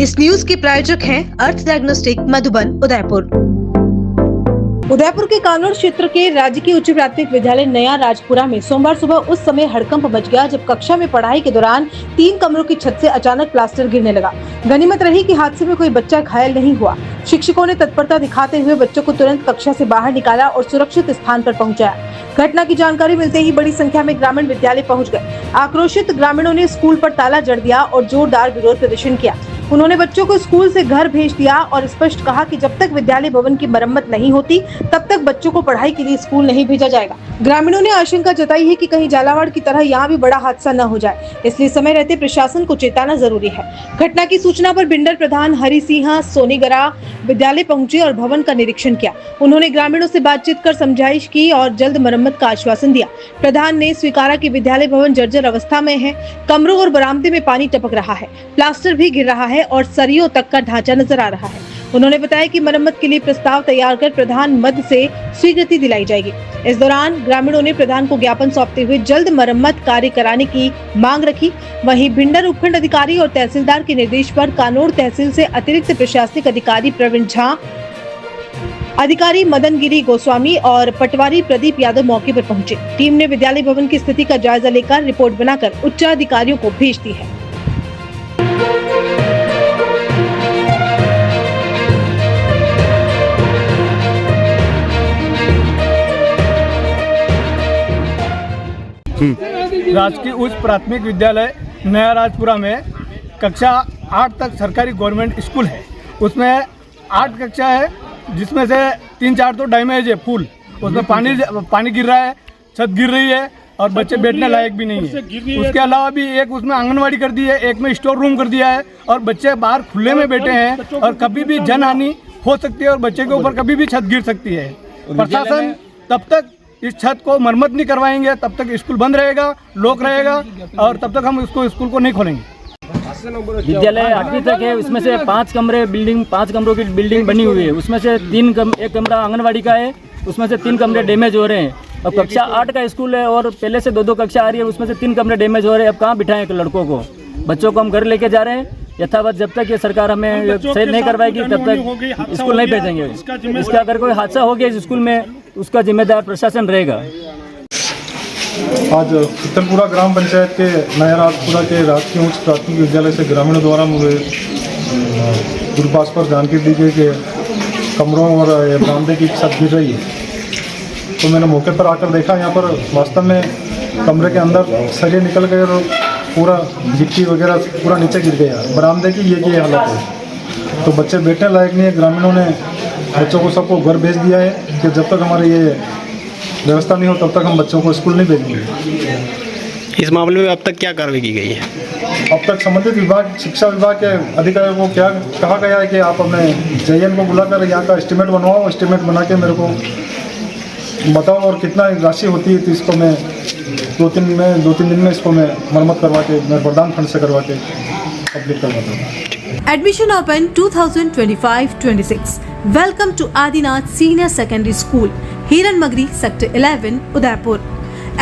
इस न्यूज के प्रायोजक हैं अर्थ डायग्नोस्टिक मधुबन उदयपुर। उदयपुर के कानूर क्षेत्र के राजकीय उच्च प्राथमिक विद्यालय नया राजपुरा में सोमवार सुबह उस समय हड़कंप मच गया जब कक्षा में पढ़ाई के दौरान 3 कमरों की छत से अचानक प्लास्टर गिरने लगा। गनीमत रही कि हादसे में कोई बच्चा घायल नहीं हुआ। शिक्षकों ने तत्परता दिखाते हुए बच्चों को तुरंत कक्षा से बाहर निकाला और सुरक्षित स्थान पर पहुंचाया। घटना की जानकारी मिलते ही बड़ी संख्या में ग्रामीण विद्यालय पहुंच गए। आक्रोशित ग्रामीणों ने स्कूल पर ताला जड़ दिया और जोरदार विरोध प्रदर्शन किया। उन्होंने बच्चों को स्कूल से घर भेज दिया और स्पष्ट कहा कि जब तक विद्यालय भवन की मरम्मत नहीं होती तब तक बच्चों को पढ़ाई के लिए स्कूल नहीं भेजा जाएगा। ग्रामीणों ने आशंका जताई है कि कहीं झालावाड़ की तरह यहाँ भी बड़ा हादसा न हो जाए, इसलिए समय रहते प्रशासन को चेताना जरूरी है। घटना की सूचना पर बिंडर प्रधान हरि सिंह सोनीगरा विद्यालय पहुंचे और भवन का निरीक्षण किया। उन्होंने ग्रामीणों से बातचीत कर समझाइश की और जल्द मरम्मत का आश्वासन दिया। प्रधान ने स्वीकारा कि विद्यालय भवन जर्जर अवस्था में है, कमरों और बरामदे में पानी टपक रहा है, प्लास्टर भी गिर रहा है और सरियों तक का ढांचा नजर आ रहा है। उन्होंने बताया कि मरम्मत के लिए प्रस्ताव तैयार कर प्रधान मद से स्वीकृति दिलाई जाएगी। इस दौरान ग्रामीणों ने प्रधान को ज्ञापन सौंपते हुए जल्द मरम्मत कार्य कराने की मांग रखी। वहीं भिंडर उपखंड अधिकारी और तहसीलदार के निर्देश पर कानोड़ तहसील से अतिरिक्त प्रशासनिक अधिकारी प्रवीण झा, अधिकारी मदन गिरी गोस्वामी और पटवारी प्रदीप यादव मौके पर पहुंचे। टीम ने विद्यालय भवन की स्थिति का जायजा लेकर रिपोर्ट बनाकर उच्च अधिकारियों को भेज दी है। राजकीय उच्च प्राथमिक विद्यालय नया राजपुरा में कक्षा 8 तक सरकारी गवर्नमेंट स्कूल है। उसमें 8 कक्षा है जिसमें से 3-4 तो डैमेज है फुल। उसमें पानी गिर रहा है, छत गिर रही है और बच्चे बैठने लायक भी नहीं है। उसके अलावा भी एक उसमें आंगनवाड़ी कर दी है, एक में स्टोर रूम कर दिया है और बच्चे बाहर खुले में बैठे हैं और कभी भी जनहानि हो सकती है और बच्चे के ऊपर कभी भी छत गिर सकती है। प्रशासन तब तक इस छत को मरम्मत नहीं करवाएंगे तब तक स्कूल बंद रहेगा, लॉक रहेगा और तब तक हम इसको स्कूल को नहीं खोलेंगे। विद्यालय 8वीं तक है, उसमें से 5 कमरों की बिल्डिंग बनी हुई है। उसमें से एक कमरा आंगनवाड़ी का है, उसमें से 3 कमरे डैमेज हो रहे हैं। और कक्षा 8 का स्कूल है और पहले से 2-2 कक्षा आ रही है, उसमें से 3 कमरे डैमेज हो रहे हैं। अब कहाँ बिठाएं लड़कों को? बच्चों को हम घर लेके जा रहे हैं। यथावत जब तक ये सरकार हमें सही नहीं करवाएगी तब तक स्कूल नहीं भेजेंगे। इसका अगर कोई हादसा हो गया इस स्कूल में उसका जिम्मेदार प्रशासन रहेगा। आज उत्तरपुरा ग्राम पंचायत के नया राजपुरा के राजकीय उच्च प्राथमिक विद्यालय से ग्रामीणों द्वारा मुझे दूरभाष पर जानकारी दी गई कि कमरों और बरामदे की छत गिर रही है। तो मैंने मौके पर आकर देखा, यहाँ पर वास्तव में कमरे के अंदर सरिये निकल गए और पूरा गिट्टी वगैरह पूरा नीचे गिर गया। बरामदे की ये हालत है, तो बच्चे बैठने लायक नहीं है। ग्रामीणों ने बच्चों को सबको घर भेज दिया है कि जब तक हमारे ये व्यवस्था नहीं हो तब तक हम बच्चों को स्कूल नहीं भेजेंगे। इस मामले में अब तक क्या कार्रवाई की गई है? अब तक संबंधित विभाग, शिक्षा विभाग के अधिकारियों को क्या कहा गया है कि आप अपने JN को बुलाकर यहाँ का एस्टीमेट बनवाओ, एस्टीमेट बना के मेरे को बताओ और कितना राशि होती है, तो इसको मैं 2-3 दिन में इसको मैं मरम्मत करवा के मैं वरदान फंड से करवा के कंप्लीट करवाता हूँ। Admission open 2025-26. Welcome to Adinath Senior Secondary School, Hiran Magri, Sector 11, Udaipur.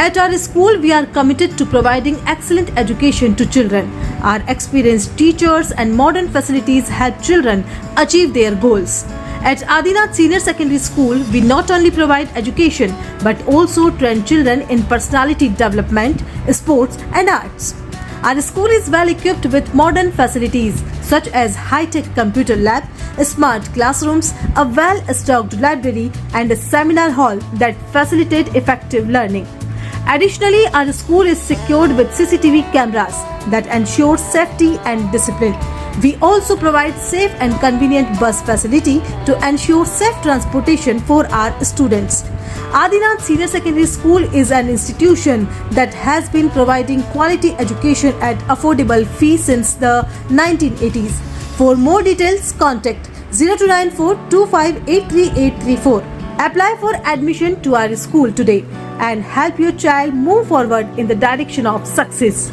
At our school, we are committed to providing excellent education to children. Our experienced teachers and modern facilities help children achieve their goals. At Adinath Senior Secondary School, we not only provide education but also train children in personality development, sports and arts. Our school is well equipped with modern facilities such as high-tech computer lab, smart classrooms, a well-stocked library and a seminar hall that facilitate effective learning. Additionally, our school is secured with CCTV cameras that ensure safety and discipline. We also provide safe and convenient bus facility to ensure safe transportation for our students. Adinath Senior Secondary School is an institution that has been providing quality education at affordable fees since the 1980s. For more details, contact 0294 2583 Apply for admission to our school today and help your child move forward in the direction of success.